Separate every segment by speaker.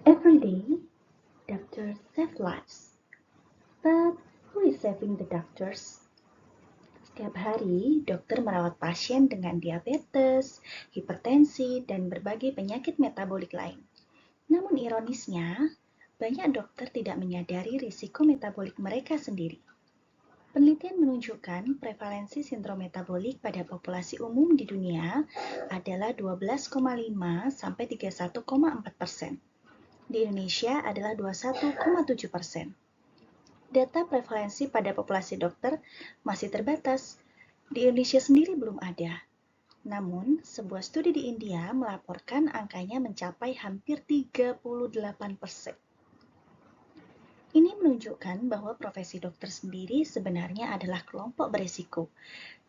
Speaker 1: Every day, doctors save lives. But who is saving the doctors? Setiap hari, dokter merawat pasien dengan diabetes, hipertensi, dan berbagai penyakit metabolik lain. Namun ironisnya, banyak dokter tidak menyadari risiko metabolik mereka sendiri. Penelitian menunjukkan prevalensi sindrom metabolik pada populasi umum di dunia adalah 12,5 sampai 31,4%. Di Indonesia adalah 21,7%. Data prevalensi pada populasi dokter masih terbatas. Di Indonesia sendiri belum ada. Namun, sebuah studi di India melaporkan angkanya mencapai hampir 38%. Ini menunjukkan bahwa profesi dokter sendiri sebenarnya adalah kelompok beresiko.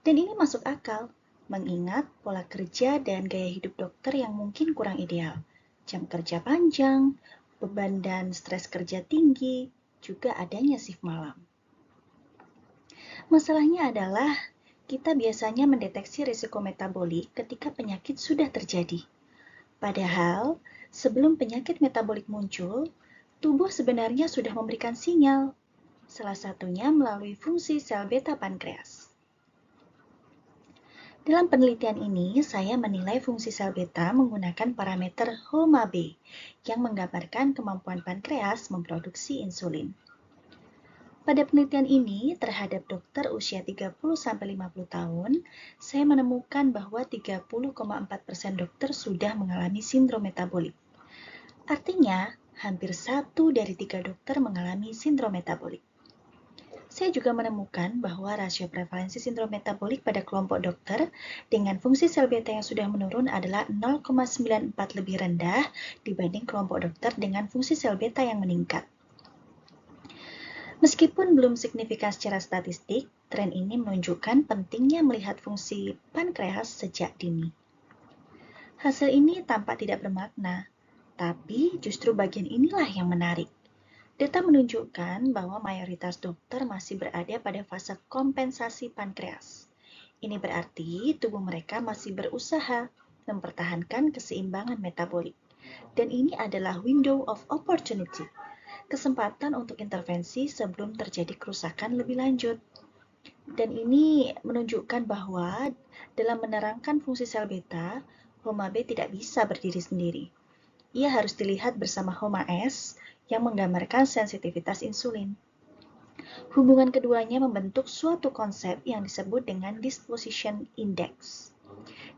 Speaker 1: Dan ini masuk akal, mengingat pola kerja dan gaya hidup dokter yang mungkin kurang ideal. Jam kerja panjang, beban dan stres kerja tinggi, juga adanya shift malam. Masalahnya adalah kita biasanya mendeteksi risiko metabolik ketika penyakit sudah terjadi. Padahal, sebelum penyakit metabolik muncul, tubuh sebenarnya sudah memberikan sinyal, salah satunya melalui fungsi sel beta pankreas. Dalam penelitian ini, saya menilai fungsi sel beta menggunakan parameter HOMA-B yang menggambarkan kemampuan pankreas memproduksi insulin. Pada penelitian ini terhadap dokter usia 30-50 tahun, saya menemukan bahwa 30,4% dokter sudah mengalami sindrom metabolik. Artinya, hampir 1 dari 3 dokter mengalami sindrom metabolik. Saya juga menemukan bahwa rasio prevalensi sindrom metabolik pada kelompok dokter dengan fungsi sel beta yang sudah menurun adalah 0,94 lebih rendah dibanding kelompok dokter dengan fungsi sel beta yang meningkat. Meskipun belum signifikan secara statistik, tren ini menunjukkan pentingnya melihat fungsi pankreas sejak dini. Hasil ini tampak tidak bermakna, tapi justru bagian inilah yang menarik. Data menunjukkan bahwa mayoritas dokter masih berada pada fase kompensasi pankreas. Ini berarti tubuh mereka masih berusaha mempertahankan keseimbangan metabolik. Dan ini adalah window of opportunity, kesempatan untuk intervensi sebelum terjadi kerusakan lebih lanjut. Dan ini menunjukkan bahwa dalam menerangkan fungsi sel beta, HOMA-B tidak bisa berdiri sendiri. Ia harus dilihat bersama HOMA-S yang menggambarkan sensitivitas insulin. Hubungan keduanya membentuk suatu konsep yang disebut dengan disposition index.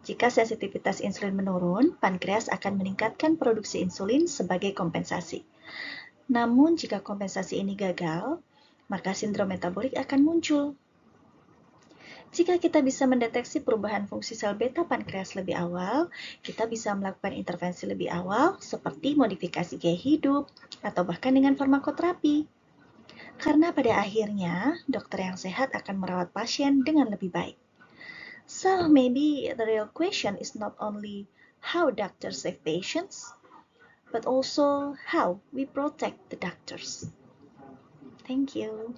Speaker 1: Jika sensitivitas insulin menurun, pankreas akan meningkatkan produksi insulin sebagai kompensasi. Namun, jika kompensasi ini gagal, maka sindrom metabolik akan muncul. Jika kita bisa mendeteksi perubahan fungsi sel beta pankreas lebih awal, kita bisa melakukan intervensi lebih awal seperti modifikasi gaya hidup atau bahkan dengan farmakoterapi. Karena pada akhirnya, dokter yang sehat akan merawat pasien dengan lebih baik. So, maybe the real question is not only how doctors save patients, but also how we protect the doctors. Thank you.